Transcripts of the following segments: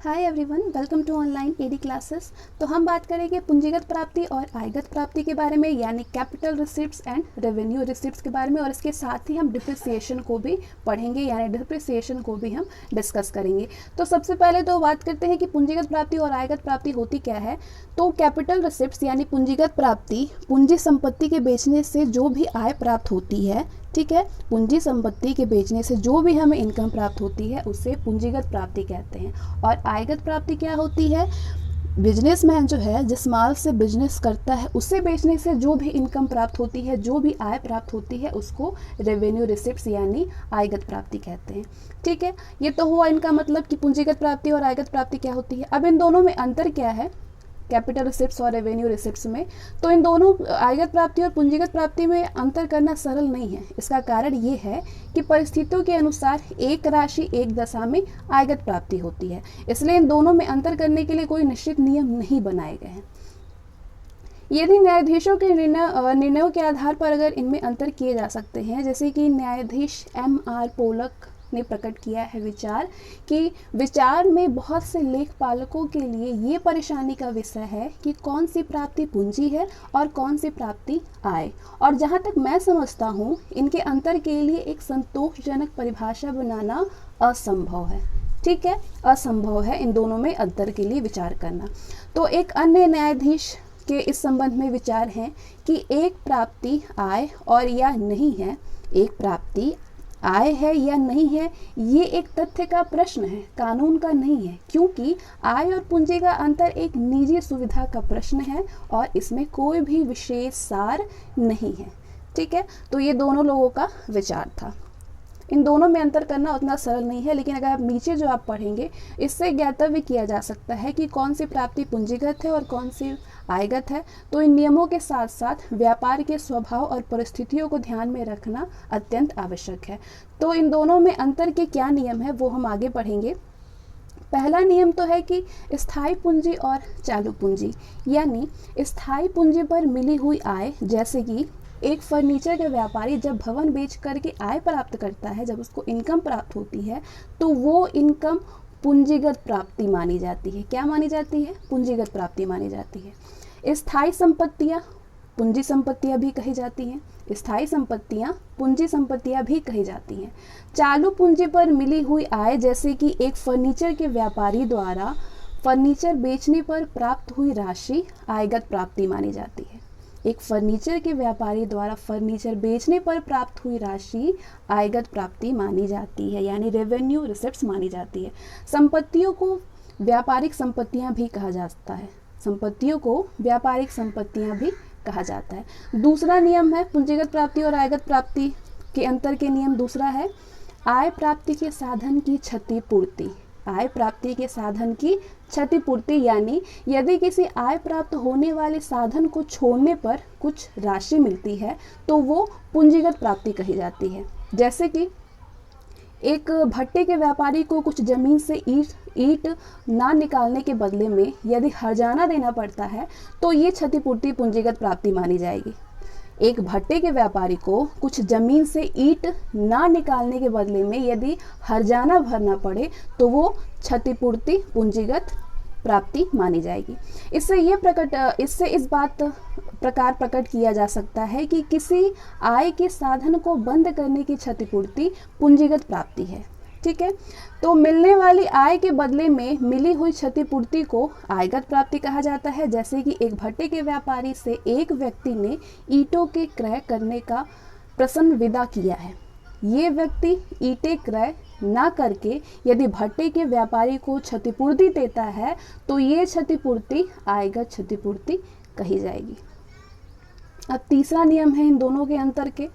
Hi everyone, welcome to online AD classes. तो हम बात करेंगे पूंजीगत प्राप्ति और आयगत प्राप्ति के बारे में, यानी capital receipts and revenue receipts के बारे में, और इसके साथ ही हम डिप्रिसिएशन को भी पढ़ेंगे, यानी डिप्रिसिएशन को भी हम डिस्कस करेंगे। तो सबसे पहले तो बात करते हैं कि पूंजीगत प्राप्ति और आयगत प्राप्ति होती क्या है। तो कैपिटल रिसिप्ट्स यानी पूंजीगत प्राप्ति पूंजी संपत्ति के बेचने से जो भी आय प्राप्त होती है, ठीक है, पूंजी संपत्ति के बेचने से जो भी हमें इनकम प्राप्त होती है उसे पूंजीगत प्राप्ति कहते हैं। और आयगत प्राप्ति क्या होती है? बिजनेसमैन जो है जिस माल से बिजनेस करता है उसे बेचने से जो भी इनकम प्राप्त होती है, जो भी आय प्राप्त होती है, उसको रेवेन्यू रिसिप्ट्स यानी आयगत प्राप्ति कहते हैं। ठीक है, ये तो हुआ इनका मतलब कि पूंजीगत प्राप्ति और आयगत प्राप्ति क्या होती है। अब इन दोनों में अंतर क्या है, कैपिटल रिसिप्ट्स और रेवेन्यू रिसिप्ट्स में? तो इन दोनों आयगत प्राप्ति और पूंजीगत प्राप्ति में अंतर करना सरल नहीं है। इसका कारण ये है कि परिस्थितियों के अनुसार एक राशि एक दशा में आयगत प्राप्ति होती है, इसलिए इन दोनों में अंतर करने के लिए कोई निश्चित नियम नहीं बनाए गए हैं। यदि न्यायाधीशों के निर्णयों के आधार पर अगर इनमें अंतर किए जा सकते हैं, जैसे कि न्यायाधीश M.R. पोलक ने प्रकट किया है विचार कि विचार में बहुत से लेखपालों के लिए ये परेशानी का विषय है कि कौन सी प्राप्ति पूंजी है और कौन सी प्राप्ति आय। और जहाँ तक मैं समझता हूँ, इनके अंतर के लिए एक संतोषजनक परिभाषा बनाना असंभव है। ठीक है, असंभव है इन दोनों में अंतर के लिए विचार करना। तो एक अन्य न्यायाधीश के इस संबंध में विचार हैं कि एक प्राप्ति आय और या नहीं है, एक प्राप्ति आय है या नहीं है, ये एक तथ्य का प्रश्न है, कानून का नहीं है, क्योंकि आय और पूंजी का अंतर एक निजी सुविधा का प्रश्न है और इसमें कोई भी विशेष सार नहीं है। ठीक है, तो ये दोनों लोगों का विचार था। इन दोनों में अंतर करना उतना सरल नहीं है, लेकिन अगर आप नीचे जो आप पढ़ेंगे इससे ज्ञातव्य किया जा सकता है कि कौन सी प्राप्ति पूंजीगत है और कौन सी आयगत है। तो इन नियमों के साथ साथ व्यापार के स्वभाव और परिस्थितियों को ध्यान में रखना अत्यंत आवश्यक है। तो इन दोनों में अंतर के क्या नियम है वो हम आगे पढ़ेंगे। पहला नियम तो है कि स्थायी पूंजी और चालू पूंजी, यानी स्थायी पूंजी पर मिली हुई आय, जैसे कि एक फर्नीचर का व्यापारी जब भवन बेच करके आय प्राप्त करता है, जब उसको इनकम प्राप्त होती है, तो वो इनकम पूंजीगत प्राप्ति मानी जाती है। क्या मानी जाती है? पूंजीगत प्राप्ति मानी जाती है। स्थायी संपत्तियां पूंजी संपत्तियां भी कही जाती हैं, स्थायी संपत्तियां पूंजी संपत्तियां भी कही जाती हैं। चालू पूंजी पर मिली हुई आय, जैसे कि एक फर्नीचर के व्यापारी द्वारा फर्नीचर बेचने पर प्राप्त हुई राशि आयगत प्राप्ति मानी जाती है। एक फर्नीचर के व्यापारी द्वारा फर्नीचर बेचने पर प्राप्त हुई राशि आयगत प्राप्ति मानी जाती है, यानी रेवेन्यू रिसिप्ट्स मानी जाती है। संपत्तियों को व्यापारिक संपत्तियां भी कहा जाता है, संपत्तियों को व्यापारिक संपत्तियां भी कहा जाता है। दूसरा नियम है पूंजीगत प्राप्ति और आयगत प्राप्ति के अंतर के नियम। दूसरा है आय प्राप्ति के साधन की क्षतिपूर्ति। आय प्राप्ति के साधन की क्षतिपूर्ति, यानी यदि किसी आय प्राप्त होने वाले साधन को छोड़ने पर कुछ राशि मिलती है तो वो पूंजीगत प्राप्ति कही जाती है। जैसे कि एक भट्टे के व्यापारी को कुछ जमीन से ईंट ना निकालने के बदले में यदि हर्जाना देना पड़ता है तो ये क्षतिपूर्ति पूंजीगत प्राप्ति मानी जाएगी। एक भट्टे के व्यापारी को कुछ जमीन से ईंट ना निकालने के बदले में यदि हर्जाना भरना पड़े तो वो क्षतिपूर्ति पूंजीगत प्राप्ति मानी जाएगी। इससे इस बात प्रकार प्रकट किया जा सकता है कि किसी आय के साधन को बंद करने की क्षतिपूर्ति पूंजीगत प्राप्ति है। ठीक है, तो मिलने वाली आय के बदले में मिली हुई क्षतिपूर्ति को आयगत प्राप्ति कहा जाता है। जैसे कि एक भट्टे के व्यापारी से एक व्यक्ति ने ईंटों के क्रय करने का प्रसन्न विदा किया है। ये व्यक्ति ईंटें क्रय ना करके यदि भट्टे के व्यापारी को क्षतिपूर्ति देता है तो ये क्षतिपूर्ति आयगत क्षतिपूर्ति कही जाएगी। अब तीसरा नियम है इन दोनों के अंतर के,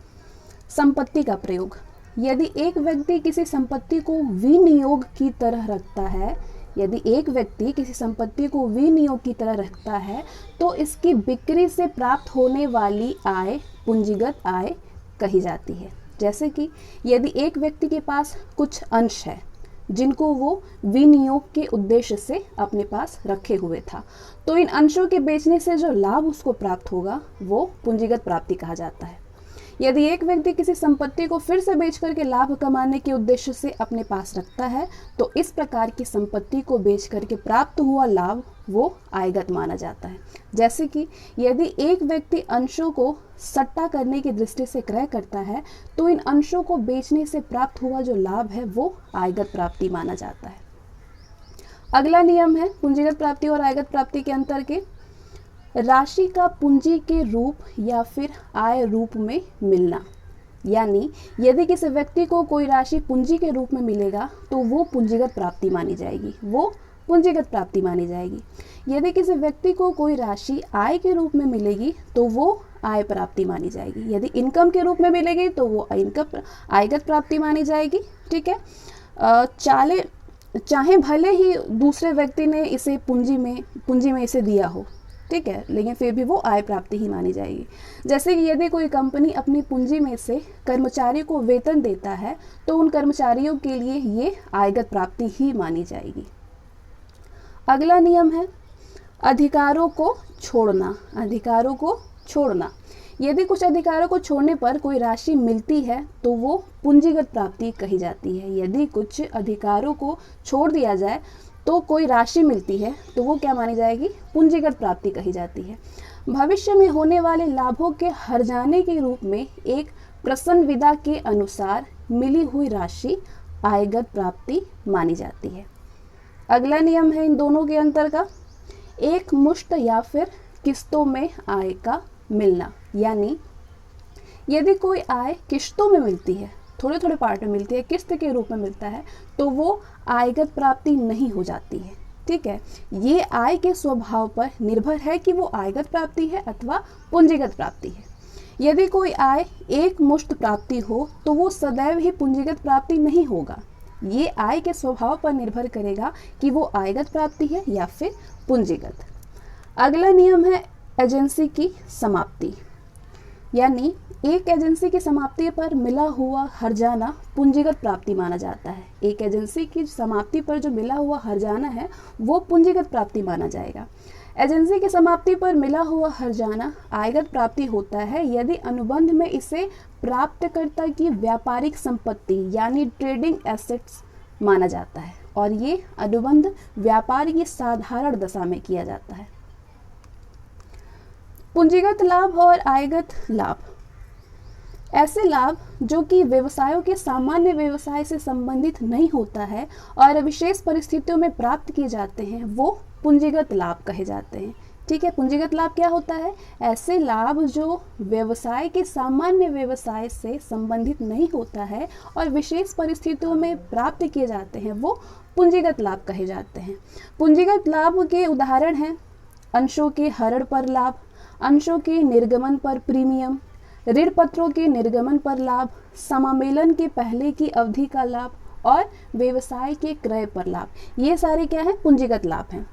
संपत्ति का प्रयोग। यदि एक व्यक्ति किसी संपत्ति को विनियोग की तरह रखता है, यदि एक व्यक्ति किसी संपत्ति को विनियोग की तरह रखता है तो इसकी बिक्री से प्राप्त होने वाली आय पूंजीगत आय कही जाती है। जैसे कि यदि एक व्यक्ति के पास कुछ अंश है जिनको वो विनियोग के उद्देश्य से अपने पास रखे हुए था, तो इन अंशों के बेचने से जो लाभ उसको प्राप्त होगा वो पूंजीगत प्राप्ति कहा जाता है। यदि एक व्यक्ति किसी संपत्ति को फिर से बेच करके लाभ कमाने के उद्देश्य से अपने पास रखता है तो इस प्रकार की संपत्ति को बेच करके प्राप्त हुआ लाभ वो आयगत माना जाता है। जैसे कि यदि एक व्यक्ति अंशों को सट्टा करने की दृष्टि से क्रय करता है तो इन अंशों को बेचने से प्राप्त हुआ जो लाभ है वो आयगत प्राप्ति माना जाता है। अगला नियम है पूंजीगत प्राप्ति और आयगत प्राप्ति के अंतर के राशि का पूंजी के रूप या फिर आय रूप में मिलना। यानी यदि किसी व्यक्ति को कोई राशि पूंजी के रूप में मिलेगा तो वो पूंजीगत प्राप्ति मानी जाएगी, वो पूंजीगत प्राप्ति मानी जाएगी। यदि किसी व्यक्ति को कोई राशि आय के रूप में मिलेगी तो वो आय प्राप्ति मानी जाएगी। यदि इनकम के रूप में मिलेगी तो वो इनकम आयगत प्राप्ति मानी जाएगी। ठीक है, चाहे भले ही दूसरे व्यक्ति ने इसे पूंजी में इसे दिया हो, ठीक है, लेकिन फिर भी वो आय प्राप्ति ही मानी जाएगी। जैसे कि यदि कोई कंपनी अपनी पूंजी में से कर्मचारी को वेतन देता है तो उन कर्मचारियों के लिए ये आयगत प्राप्ति ही मानी जाएगी। अगला नियम है अधिकारों को छोड़ना। अधिकारों को छोड़ना, यदि कुछ अधिकारों को छोड़ने पर कोई राशि मिलती है तो वो पूंजीगत प्राप्ति कही जाती है। यदि कुछ अधिकारों को छोड़ दिया जाए तो कोई राशि मिलती है तो वो क्या मानी जाएगी, पूंजीगत प्राप्ति कही जाती है। भविष्य में होने वाले लाभों के हर्जाने के रूप में एक प्रसन्न विदा के अनुसार मिली हुई राशि आयगत प्राप्ति मानी जाती है। अगला नियम है इन दोनों के अंतर का एक मुश्त या फिर किस्तों में आय का मिलना। यानी यदि कोई आय किस्तों में मिलती है, थोड़े थोड़े पार्ट में मिलती है, किस्त के रूप में मिलता है तो वो आयगत प्राप्ति नहीं हो जाती है। ठीक है, ये आय के स्वभाव पर निर्भर है कि वो आयगत प्राप्ति है अथवा पूंजीगत प्राप्ति है। यदि कोई आय एक मुश्त प्राप्ति हो तो वो सदैव ही पूंजीगत प्राप्ति नहीं होगा। ये आय के स्वभाव पर निर्भर करेगा कि वो आयगत प्राप्ति है या फिर पूंजीगत। अगला नियम है एजेंसी की समाप्ति। यानी एक एजेंसी की समाप्ति पर मिला हुआ हर्जाना पूंजीगत प्राप्ति माना जाता है। एक एजेंसी की समाप्ति पर जो मिला हुआ हर्जाना है वो पूंजीगत प्राप्ति माना जाएगा। एजेंसी की समाप्ति पर मिला हुआ हर्जाना आयगत प्राप्ति होता है यदि अनुबंध में इसे प्राप्तकर्ता की व्यापारिक संपत्ति यानी ट्रेडिंग एसेट्स माना जाता है और ये अनुबंध व्यापार की साधारण दशा में किया जाता है। पूंजीगत लाभ और आयगत लाभ, ऐसे लाभ जो कि व्यवसायों के सामान्य व्यवसाय से संबंधित नहीं होता है और विशेष परिस्थितियों में प्राप्त किए जाते हैं वो पूंजीगत लाभ कहे जाते हैं। ठीक है, पूंजीगत लाभ क्या होता है, ऐसे लाभ जो व्यवसाय के सामान्य व्यवसाय से संबंधित नहीं होता है और विशेष परिस्थितियों में प्राप्त किए जाते हैं वो पूंजीगत लाभ कहे जाते हैं। पूंजीगत लाभ के उदाहरण हैं अंशों के हरण पर लाभ, अंशों के निर्गमन पर प्रीमियम, ऋण पत्रों के निर्गमन पर लाभ, समामेलन के पहले की अवधि का लाभ और व्यवसाय के क्रय पर लाभ। ये सारे क्या हैं, पूंजीगत लाभ हैं।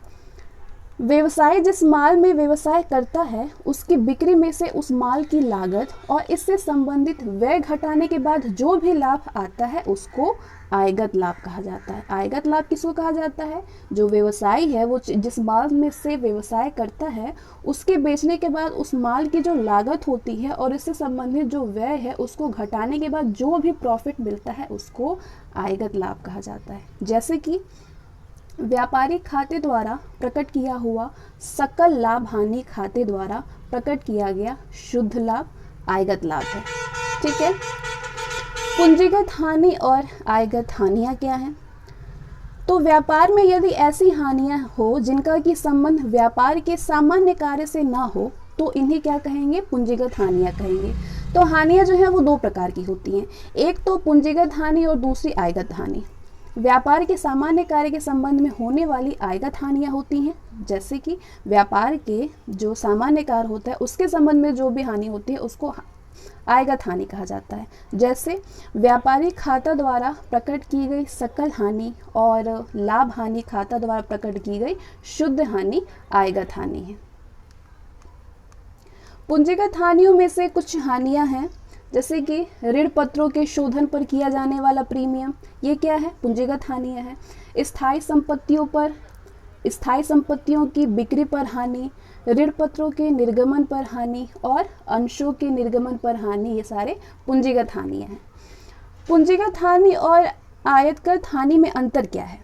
व्यवसाय जिस माल में व्यवसाय करता है उसकी बिक्री में से उस माल की लागत और इससे संबंधित व्यय घटाने के बाद जो भी लाभ आता है उसको आयगत लाभ कहा जाता है। आयगत लाभ किसको कहा जाता है, जो व्यवसायी है वो जिस माल में से व्यवसाय करता है उसके बेचने के बाद उस माल की जो लागत होती है और इससे संबंधित जो व्यय है उसको घटाने के बाद जो भी प्रॉफिट मिलता है उसको आयगत लाभ कहा जाता है। जैसे कि व्यापारिक खाते द्वारा प्रकट किया हुआ सकल लाभ हानि खाते द्वारा प्रकट किया गया शुद्ध लाभ आयगत लाभ है। ठीक है, पूंजीगत हानि और आयगत हानियां क्या हैं? तो व्यापार में यदि ऐसी हानियां हो जिनका कि संबंध व्यापार के सामान्य कार्य से ना हो तो इन्हें क्या कहेंगे, पूंजीगत हानियां कहेंगे। तो हानियां जो है वो दो प्रकार की होती हैं, एक तो पूंजीगत हानि और दूसरी आयगत हानि। व्यापार के सामान्य कार्य के संबंध में होने वाली आयगत हानियां होती हैं, जैसे कि व्यापार के जो सामान्य कार्य होता है उसके संबंध में जो भी हानि होती है उसको आयगत हानि कहा जाता है। जैसे व्यापारिक खाता द्वारा प्रकट की गई सकल हानि और लाभ हानि खाता द्वारा प्रकट की गई शुद्ध हानि आयगत हानि है। पूंजीगत हानियों में से कुछ हानियां हैं जैसे कि ऋण पत्रों के शोधन पर किया जाने वाला प्रीमियम, ये क्या है, पूंजीगत हानियां है। स्थायी संपत्तियों पर स्थायी संपत्तियों की बिक्री पर हानि, ऋण पत्रों के निर्गमन पर हानि और अंशों के निर्गमन पर हानि, ये सारे पूंजीगत हानियाँ हैं। पूंजीगत हानि और आयतगत हानि में अंतर क्या है?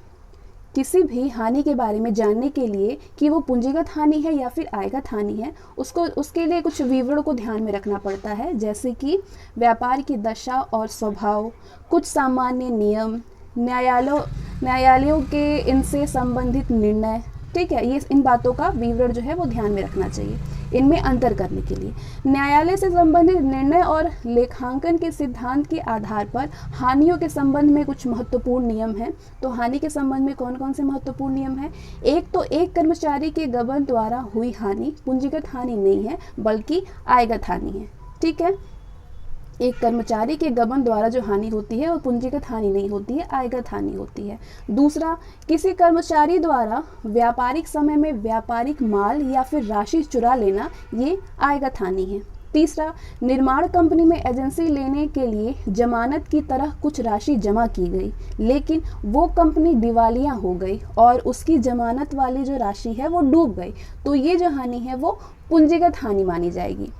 किसी भी हानि के बारे में जानने के लिए कि वो पूंजीगत हानि है या फिर आयगत हानि है, उसके लिए कुछ विवरण को ध्यान में रखना पड़ता है, जैसे कि व्यापार की दशा और स्वभाव, कुछ सामान्य नियम, न्यायालयों के इनसे संबंधित निर्णय। ठीक है, ये इन बातों का विवरण जो है वो ध्यान में रखना चाहिए इनमें अंतर करने के लिए। न्यायालय से संबंधित निर्णय और लेखांकन के सिद्धांत के आधार पर हानियों के संबंध में कुछ महत्वपूर्ण नियम हैं। तो हानि के संबंध में कौन कौन से महत्वपूर्ण नियम हैं? एक तो एक कर्मचारी के गबन द्वारा हुई हानि पूंजीगत हानि नहीं है बल्कि आयगत हानि है। ठीक है, एक कर्मचारी के गबन द्वारा जो हानि होती है वो पूंजीगत हानि नहीं होती है, आयगत हानि होती है। दूसरा, किसी कर्मचारी द्वारा व्यापारिक समय में व्यापारिक माल या फिर राशि चुरा लेना, ये आयगत हानि है। तीसरा, निर्माण कंपनी में एजेंसी लेने के लिए जमानत की तरह कुछ राशि जमा की गई, लेकिन वो कंपनी दिवालिया हो गई और उसकी जमानत वाली जो राशि है वो डूब गई, तो ये जो हानि है वो पूंजीगत हानि मानी जाएगी।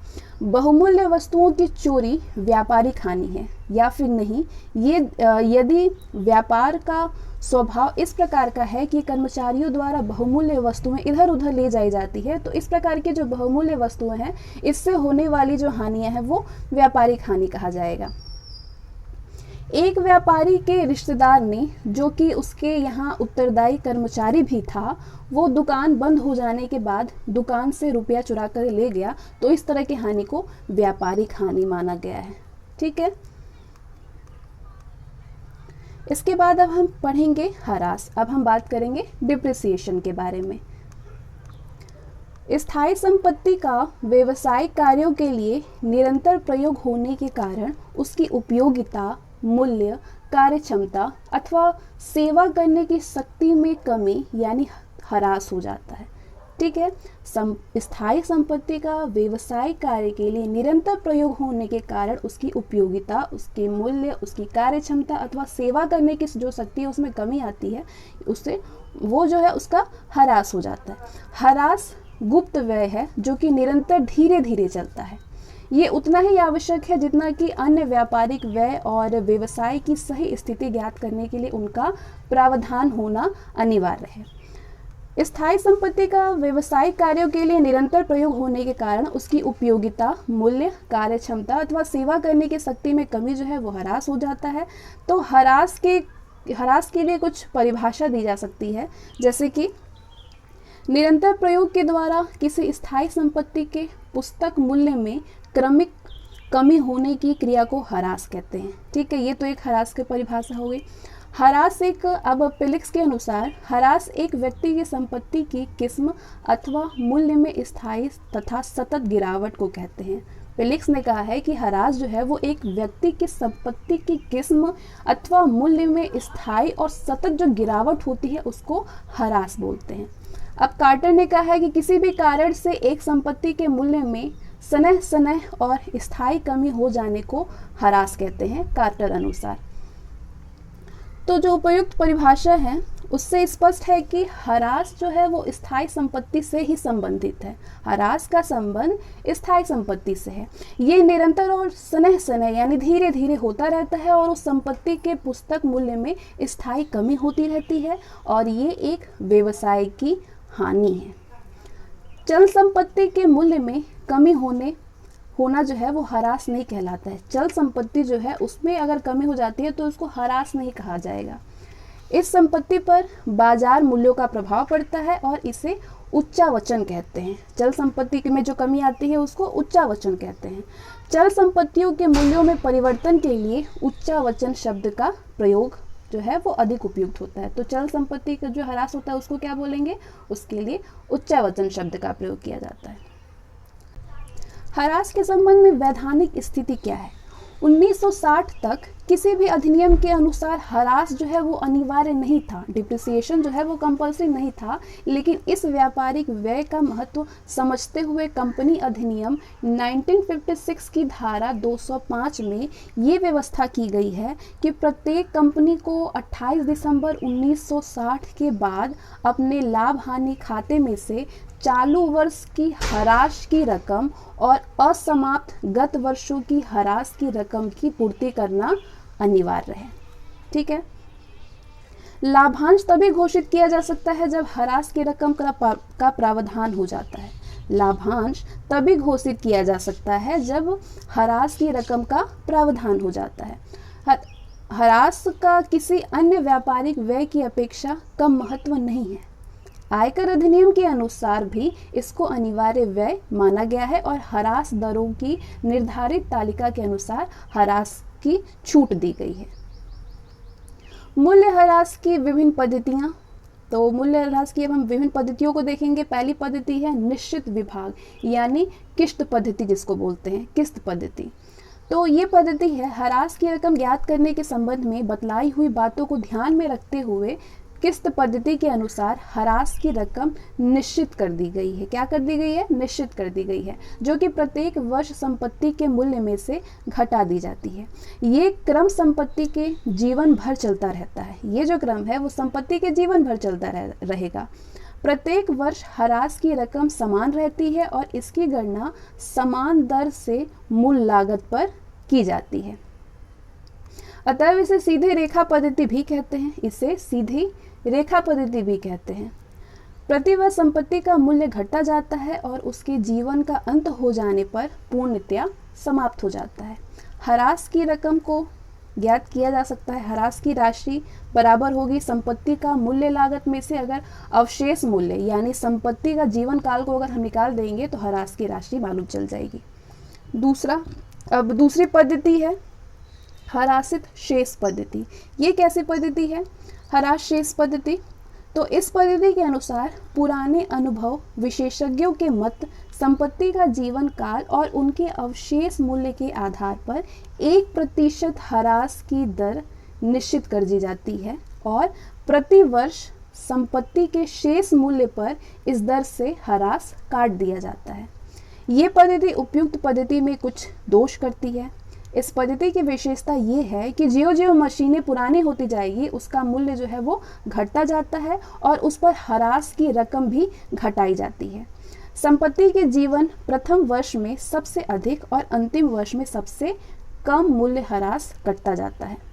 बहुमूल्य वस्तुओं की चोरी व्यापारिक हानि है या फिर नहीं, ये यदि व्यापार का स्वभाव इस प्रकार का है कि कर्मचारियों द्वारा बहुमूल्य वस्तुएं इधर उधर ले जाई जाती है, तो इस प्रकार की जो बहुमूल्य वस्तुएं हैं, इससे होने वाली जो हानियां हैं वो व्यापारिक हानि कहा जाएगा। एक व्यापारी के रिश्तेदार ने, जो कि उसके यहाँ उत्तरदायी कर्मचारी भी था, वो दुकान बंद हो जाने के बाद दुकान से रुपया चुरा कर ले गया, तो इस तरह की हानि को व्यापारिक हानि माना गया है। ठीक है, इसके बाद अब हम पढ़ेंगे ह्रास। अब हम बात करेंगे डिप्रिसिएशन के बारे में। स्थायी संपत्ति का व्यवसायिक कार्यों के लिए निरंतर प्रयोग होने के कारण उसकी उपयोगिता, मूल्य, कार्यक्षमता अथवा सेवा करने की शक्ति में कमी यानी ह्रास हो जाता है। ठीक है, स्थायी संपत्ति का व्यवसायिक कार्य के लिए निरंतर प्रयोग होने के कारण उसकी उपयोगिता, उसके मूल्य, उसकी कार्यक्षमता अथवा सेवा करने की जो शक्ति है उसमें कमी आती है, उससे वो जो है उसका ह्रास हो जाता है। ह्रास गुप्त व्यय है जो कि निरंतर धीरे धीरे चलता है। ये उतना ही आवश्यक है जितना कि अन्य व्यापारिक व्यय और व्यवसाय की सही स्थिति ज्ञात करने के लिए उनका प्रावधान होना अनिवार्य है। स्थायी संपत्ति का व्यवसायिक कार्यों के लिए निरंतर प्रयोग होने के कारण उसकी उपयोगिता, मूल्य, कार्यक्षमता अथवा सेवा करने की शक्ति में कमी जो है वो ह्रास हो जाता है। तो ह्रास के लिए कुछ परिभाषा दी जा सकती है, जैसे कि निरंतर प्रयोग के द्वारा किसी स्थायी संपत्ति के पुस्तक मूल्य में क्रमिक कमी होने की क्रिया को ह्रास कहते हैं। ठीक है, ये तो एक ह्रास की परिभाषा हो गई। ह्रास अब पिलिक्स के अनुसार ह्रास एक व्यक्ति की संपत्ति की किस्म अथवा मूल्य में स्थायी तथा सतत गिरावट को कहते हैं। पिलिक्स ने कहा है कि ह्रास जो है वो एक व्यक्ति की संपत्ति की किस्म अथवा मूल्य में स्थायी और सतत जो गिरावट होती है उसको ह्रास बोलते हैं। अब कार्टर ने कहा है कि किसी भी कारण से एक संपत्ति के मूल्य में सनह सनह और स्थायी कमी हो जाने को ह्रास कहते हैं कार्टर अनुसार। तो जो उपयुक्त परिभाषा है उससे स्पष्ट है कि ह्रास जो है वो स्थायी संपत्ति से ही संबंधित है। ह्रास का संबंध स्थायी संपत्ति से है। ये निरंतर और सनह सनह यानी धीरे धीरे होता रहता है और उस संपत्ति के पुस्तक मूल्य में स्थायी कमी होती रहती है और ये एक व्यवसाय की हानि है। चल संपत्ति के मूल्य में कमी होना जो है वो ह्रास नहीं कहलाता है। चल संपत्ति जो है उसमें अगर कमी हो जाती है तो उसको ह्रास नहीं कहा जाएगा। इस संपत्ति पर बाजार मूल्यों का प्रभाव पड़ता है और इसे उच्चावचन कहते हैं। चल संपत्ति में जो कमी आती है उसको उच्चावचन कहते हैं। चल संपत्तियों के मूल्यों में परिवर्तन के लिए उच्चावचन शब्द का प्रयोग जो है वो अधिक उपयुक्त होता है। तो चल संपत्ति का जो ह्रास होता है उसको क्या बोलेंगे? उसके लिए उच्चावचन शब्द का प्रयोग किया जाता है। ह्रास के संबंध में वैधानिक स्थिति क्या है? 1960 तक किसी भी अधिनियम के अनुसार ह्रास जो है वो अनिवार्य नहीं था, डिप्रिसिएशन जो है वो कंपल्सरी नहीं था, लेकिन इस व्यापारिक व्यय का महत्व समझते हुए कंपनी अधिनियम 1956 की धारा 205 में ये व्यवस्था की गई है कि प्रत्येक कंपनी को 28 दिसंबर 1960 के बाद अपने लाभ हानि खाते में से चालू वर्ष की ह्रास की रकम और असमाप्त गत वर्षों की ह्रास की रकम की पूर्ति करना अनिवार्य है। ठीक है। लाभांश तभी घोषित किया जा सकता है जब ह्रास की रकम का प्रावधान हो जाता है। लाभांश तभी घोषित किया जा सकता है जब ह्रास की रकम का प्रावधान हो जाता है। ह्रास का किसी अन्य व्यापारिक व्यय की अपेक्षा कम महत्व नहीं है। आयकर अधिनियम के अनुसार भी इसको अनिवार्य व्यय माना गया है और ह्रास दरों की निर्धारित तालिका के अनुसार ह्रास की छूट दी गई है। मूल्य ह्रास की विभिन्न पद्धतियां, तो मूल्य ह्रास की अब हम विभिन्न पद्धतियों को देखेंगे। पहली पद्धति है निश्चित विभाग यानी किस्त पद्धति, जिसको बोलते हैं किस्त पद्धति। तो ये पद्धति है ह्रास की रकम ज्ञात करने के संबंध में बतलाई हुई बातों को ध्यान में रखते हुए किस्त पद्धति के अनुसार ह्रास की रकम निश्चित कर दी गई है। क्या कर दी गई है? निश्चित कर दी गई है, जो कि प्रत्येक वर्ष संपत्ति के मूल्य में से घटा दी जाती है। ये क्रम संपत्ति के जीवन भर चलता रहता है। ये जो क्रम है वो संपत्ति के जीवन भर चलता रहेगा। प्रत्येक वर्ष ह्रास की रकम समान रहती है और इसकी गणना समान दर से मूल लागत पर की जाती है। अतः इसे सीधी रेखा पद्धति भी कहते हैं। इसे सीधी रेखा पद्धति भी कहते हैं। प्रतिवर्ष संपत्ति का मूल्य घटता जाता है और उसके जीवन का अंत हो जाने पर पूर्णतया समाप्त हो जाता है। ह्रास की रकम को ज्ञात किया जा सकता है। ह्रास की राशि बराबर होगी संपत्ति का मूल्य लागत में से अगर अवशेष मूल्य यानी संपत्ति का जीवन काल को अगर हम निकाल देंगे तो ह्रास की राशि मालूम चल जाएगी। दूसरी पद्धति है ह्रासित शेष पद्धति। ये कैसी पद्धति है? ह्रास शेष पद्धति। तो इस पद्धति के अनुसार पुराने अनुभव, विशेषज्ञों के मत, संपत्ति का जीवन काल और उनके अवशेष मूल्य के आधार पर 1% ह्रास की दर निश्चित कर दी जाती है और प्रति वर्ष संपत्ति के शेष मूल्य पर इस दर से ह्रास काट दिया जाता है। ये पद्धति उपयुक्त पद्धति में कुछ दोष करती है। इस पद्धति की विशेषता ये है कि ज्यों-ज्यों मशीनें पुरानी होती जाएगी उसका मूल्य जो है वो घटता जाता है और उस पर ह्रास की रकम भी घटाई जाती है। संपत्ति के जीवन प्रथम वर्ष में सबसे अधिक और अंतिम वर्ष में सबसे कम मूल्य ह्रास कटता जाता है।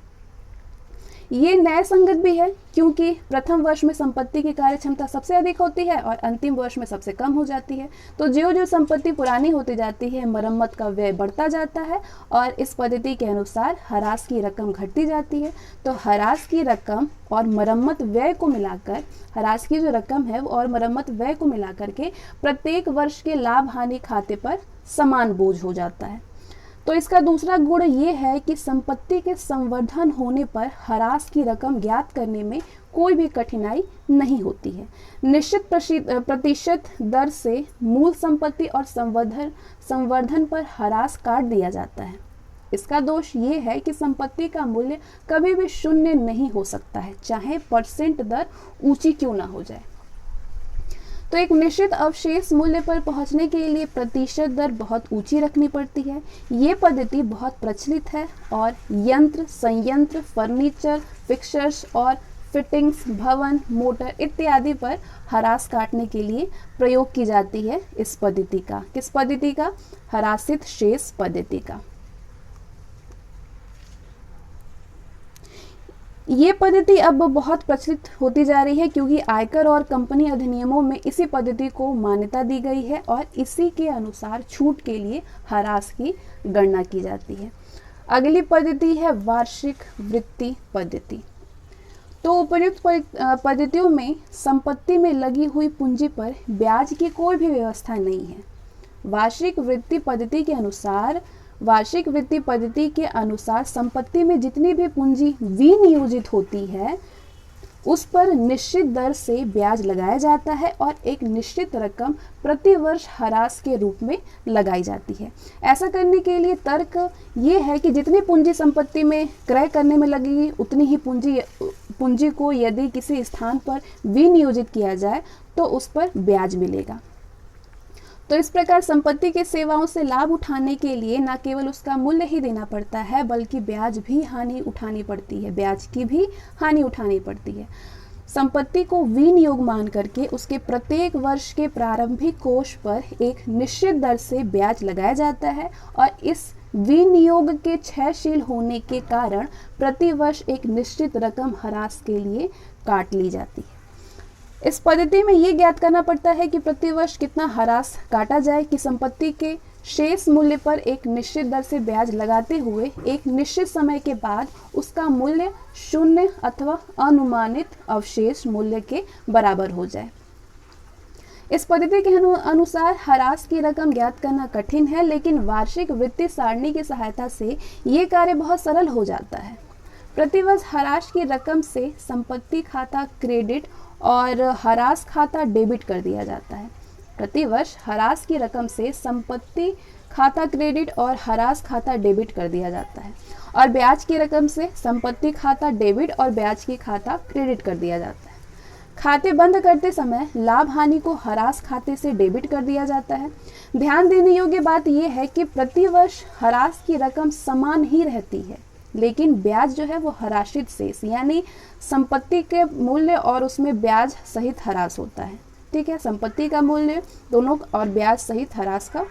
ये न्याय संगत भी है क्योंकि प्रथम वर्ष में संपत्ति की कार्य क्षमता सबसे अधिक होती है और अंतिम वर्ष में सबसे कम हो जाती है। तो जो संपत्ति पुरानी होती जाती है मरम्मत का व्यय बढ़ता जाता है और इस पद्धति के अनुसार ह्रास की रकम घटती जाती है। तो ह्रास की रकम और मरम्मत व्यय को मिलाकर, ह्रास की जो रकम है और मरम्मत व्यय को मिलाकर के प्रत्येक वर्ष के लाभ हानि खाते पर समान बोझ हो जाता है। तो इसका दूसरा गुण ये है कि संपत्ति के संवर्धन होने पर ह्रास की रकम ज्ञात करने में कोई भी कठिनाई नहीं होती है। निश्चित प्रतिशत दर से मूल संपत्ति और संवर्धन पर ह्रास काट दिया जाता है। इसका दोष ये है कि संपत्ति का मूल्य कभी भी शून्य नहीं हो सकता है, चाहे परसेंट दर ऊंची क्यों ना हो जाए। तो एक निश्चित अवशेष मूल्य पर पहुंचने के लिए प्रतिशत दर बहुत ऊंची रखनी पड़ती है। ये पद्धति बहुत प्रचलित है और यंत्र, संयंत्र, फर्नीचर, फिक्सर्स और फिटिंग्स, भवन, मोटर इत्यादि पर ह्रास काटने के लिए प्रयोग की जाती है इस पद्धति का। किस पद्धति का? ह्रासित शेष पद्धति का। ये पद्धति अब बहुत प्रचलित होती जा रही है क्योंकि आयकर और कंपनी अधिनियमों में इसी पद्धति को मान्यता दी गई है और इसी के अनुसार छूट के लिए ह्रास की गणना की जाती है। अगली पद्धति है वार्षिक वृत्ति पद्धति। तो उपर्युक्त पद्धतियों में संपत्ति में लगी हुई पूंजी पर ब्याज की कोई भी व्यवस्था नहीं है। वार्षिक वृत्ति पद्धति के अनुसार संपत्ति में जितनी भी पूंजी विनियोजित होती है, उस पर निश्चित दर से ब्याज लगाया जाता है और एक निश्चित रकम प्रति वर्ष ह्रास के रूप में लगाई जाती है। ऐसा करने के लिए तर्क ये है कि जितनी पूंजी संपत्ति में क्रय करने में लगेगी उतनी ही पूंजी को यदि किसी स्थान पर विनियोजित किया जाए तो उस पर ब्याज मिलेगा। तो इस प्रकार संपत्ति की सेवाओं से लाभ उठाने के लिए न केवल उसका मूल्य ही देना पड़ता है बल्कि ब्याज की भी हानि उठानी पड़ती है। संपत्ति को विनियोग मान करके उसके प्रत्येक वर्ष के प्रारंभिक कोष पर एक निश्चित दर से ब्याज लगाया जाता है और इस विनियोग के क्षयशील होने के कारण प्रति वर्ष एक निश्चित रकम ह्रास के लिए काट ली जाती है। इस पद्धति में ये ज्ञात करना पड़ता है कि प्रति वर्ष कितना ह्रास काटा जाए कि संपत्ति के शेष मूल्य पर एक निश्चित दर से ब्याज लगाते हुए एक निश्चित समय के बाद उसका मूल्य शून्य अथवा अनुमानित अवशेष मूल्य के बराबर हो जाए। इस पद्धति के अनुसार ह्रास की रकम ज्ञात करना कठिन है, लेकिन वार्षिक वित्तीय सारणी की सहायता से ये कार्य बहुत सरल हो जाता है। प्रतिवर्ष ह्रास की रकम से संपत्ति खाता क्रेडिट और ह्रास खाता डेबिट कर दिया जाता है। प्रतिवर्ष ह्रास की रकम से संपत्ति खाता क्रेडिट और ह्रास खाता डेबिट कर दिया जाता है और ब्याज की रकम से संपत्ति खाता डेबिट और ब्याज की खाता क्रेडिट कर दिया जाता है। खाते बंद करते समय लाभ हानि को ह्रास खाते से डेबिट कर दिया जाता है। ध्यान देने योग्य बात यह है कि प्रतिवर्ष ह्रास की रकम समान ही रहती है, लेकिन ब्याज जो है वो ह्रासित शेष यानी संपत्ति के मूल्य और उसमें ब्याज सहित ह्रास होता है। ठीक है, संपत्ति का मूल्य दोनों और ब्याज सहित ह्रास का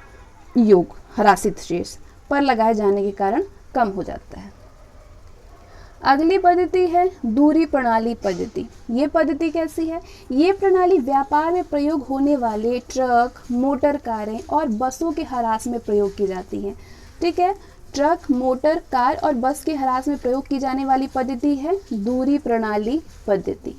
योग ह्रासित शेष पर लगाए जाने के कारण कम हो जाता है। अगली पद्धति है दूरी प्रणाली पद्धति। ये पद्धति कैसी है? ये प्रणाली व्यापार में प्रयोग होने वाले ट्रक, मोटर कारें और बसों के ह्रास में प्रयोग की जाती है। ठीक है, ट्रक, मोटर, कार और बस के ह्रास में प्रयोग की जाने वाली पद्धति है दूरी प्रणाली पद्धति।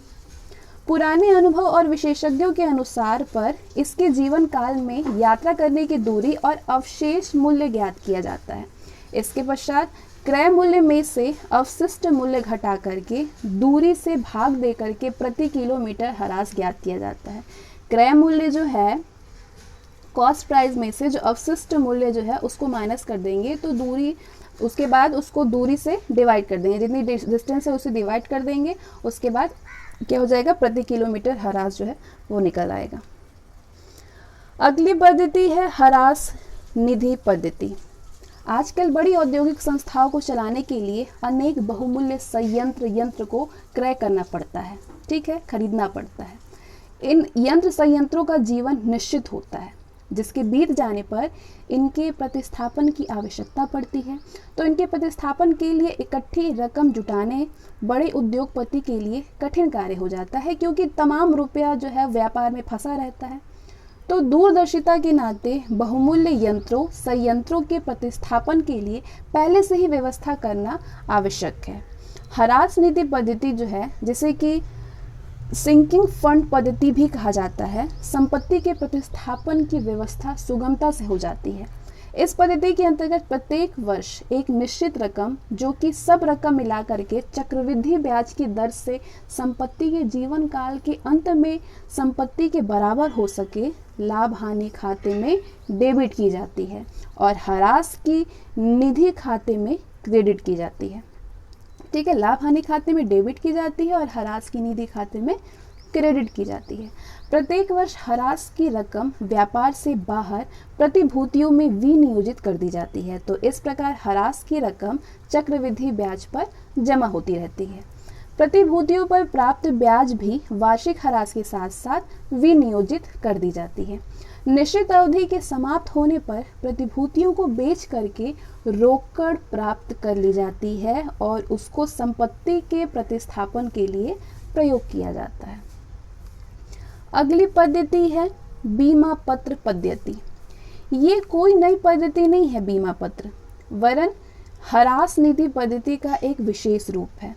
पुराने अनुभव और विशेषज्ञों के अनुसार पर इसके जीवन काल में यात्रा करने की दूरी और अवशेष मूल्य ज्ञात किया जाता है। इसके पश्चात क्रय मूल्य में से अवशिष्ट मूल्य घटा करके दूरी से भाग दे करके प्रति किलोमीटर ह्रास ज्ञात किया जाता है। क्रय मूल्य जो है कॉस्ट प्राइस में से जो अवशिष्ट मूल्य जो है उसको माइनस कर देंगे तो दूरी, उसके बाद उसको दूरी से डिवाइड कर देंगे, जितनी डिस्टेंस है उसे डिवाइड कर देंगे, उसके बाद क्या हो जाएगा प्रति किलोमीटर ह्रास जो है वो निकल आएगा। अगली पद्धति है ह्रास निधि पद्धति। आजकल बड़ी औद्योगिक संस्थाओं को चलाने के लिए अनेक बहुमूल्य यंत्र को क्रय करना पड़ता है। ठीक है, खरीदना पड़ता है। इन यंत्र संयंत्रों का जीवन निश्चित होता है, जिसके बीत जाने पर इनके प्रतिस्थापन की आवश्यकता पड़ती है। तो इनके प्रतिस्थापन के लिए इकट्ठी रकम जुटाने बड़े उद्योगपति के लिए कठिन कार्य हो जाता है, क्योंकि तमाम रुपया जो है व्यापार में फंसा रहता है। तो दूरदर्शिता के नाते बहुमूल्य यंत्रों संयंत्रों के प्रतिस्थापन के लिए पहले से ही व्यवस्था करना आवश्यक है। ह्रास निधि पद्धति जो है, जिसे कि सिंकिंग फंड पद्धति भी कहा जाता है, संपत्ति के प्रतिस्थापन की व्यवस्था सुगमता से हो जाती है। इस पद्धति के अंतर्गत प्रत्येक वर्ष एक निश्चित रकम, जो कि सब रकम मिला करके चक्रवृद्धि ब्याज की दर से संपत्ति के जीवन काल के अंत में संपत्ति के बराबर हो सके, लाभ हानि खाते में डेबिट की जाती है और ह्रास की निधि खाते में क्रेडिट की जाती है। ठीक है, लाभ हानि खाते में डेबिट की जाती है और ह्रास की निधि खाते में क्रेडिट की जाती है। प्रत्येक वर्ष ह्रास की रकम व्यापार से बाहर प्रतिभूतियों में विनियोजित कर दी जाती है। तो इस प्रकार ह्रास की रकम चक्रवृद्धि ब्याज पर जमा होती रहती है। प्रतिभूतियों पर प्राप्त ब्याज भी वार्षिक ह्रास के साथ साथ विनियोजित कर दी जाती है। निश्चित अवधि के समाप्त होने पर प्रतिभूतियों को बेच करके रोकड़ प्राप्त कर ली जाती है और उसको संपत्ति के प्रतिस्थापन के लिए प्रयोग किया जाता है। अगली पद्धति है बीमा पत्र पद्धति। ये कोई नई पद्धति नहीं है बीमा पत्र, वरन ह्रास निधि पद्धति का एक विशेष रूप है।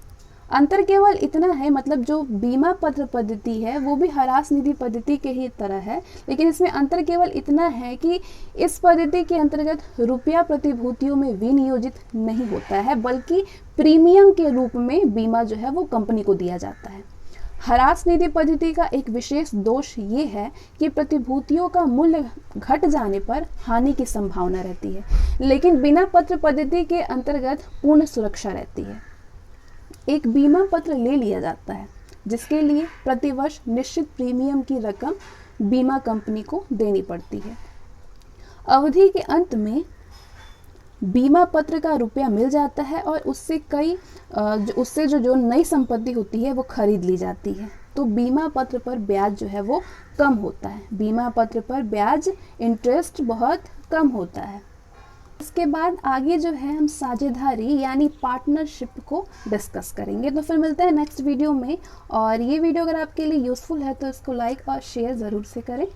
अंतर केवल इतना है, मतलब जो बीमा पत्र पद्धति है वो भी ह्रास निधि पद्धति के ही तरह है, लेकिन इसमें अंतर केवल इतना है कि इस पद्धति के अंतर्गत रुपया प्रतिभूतियों में विनियोजित नहीं होता है, बल्कि प्रीमियम के रूप में बीमा जो है वो कंपनी को दिया जाता है। ह्रास निधि पद्धति का एक विशेष दोष ये है कि प्रतिभूतियों का मूल्य घट जाने पर हानि की संभावना रहती है, लेकिन बिना पत्र पद्धति के अंतर्गत पूर्ण सुरक्षा रहती है। एक बीमा पत्र ले लिया जाता है जिसके लिए प्रतिवर्ष निश्चित प्रीमियम की रकम बीमा कंपनी को देनी पड़ती है। अवधि के अंत में बीमा पत्र का रुपया मिल जाता है और उससे जो नई संपत्ति होती है वो खरीद ली जाती है। तो बीमा पत्र पर ब्याज जो है वो कम होता है। बीमा पत्र पर ब्याज इंटरेस्ट बहुत कम होता है। इसके बाद आगे जो है हम साझेदारी यानी पार्टनरशिप को डिस्कस करेंगे। तो फिर मिलते हैं नेक्स्ट वीडियो में। और ये वीडियो अगर आपके लिए यूज़फुल है तो इसको लाइक और शेयर ज़रूर से करें।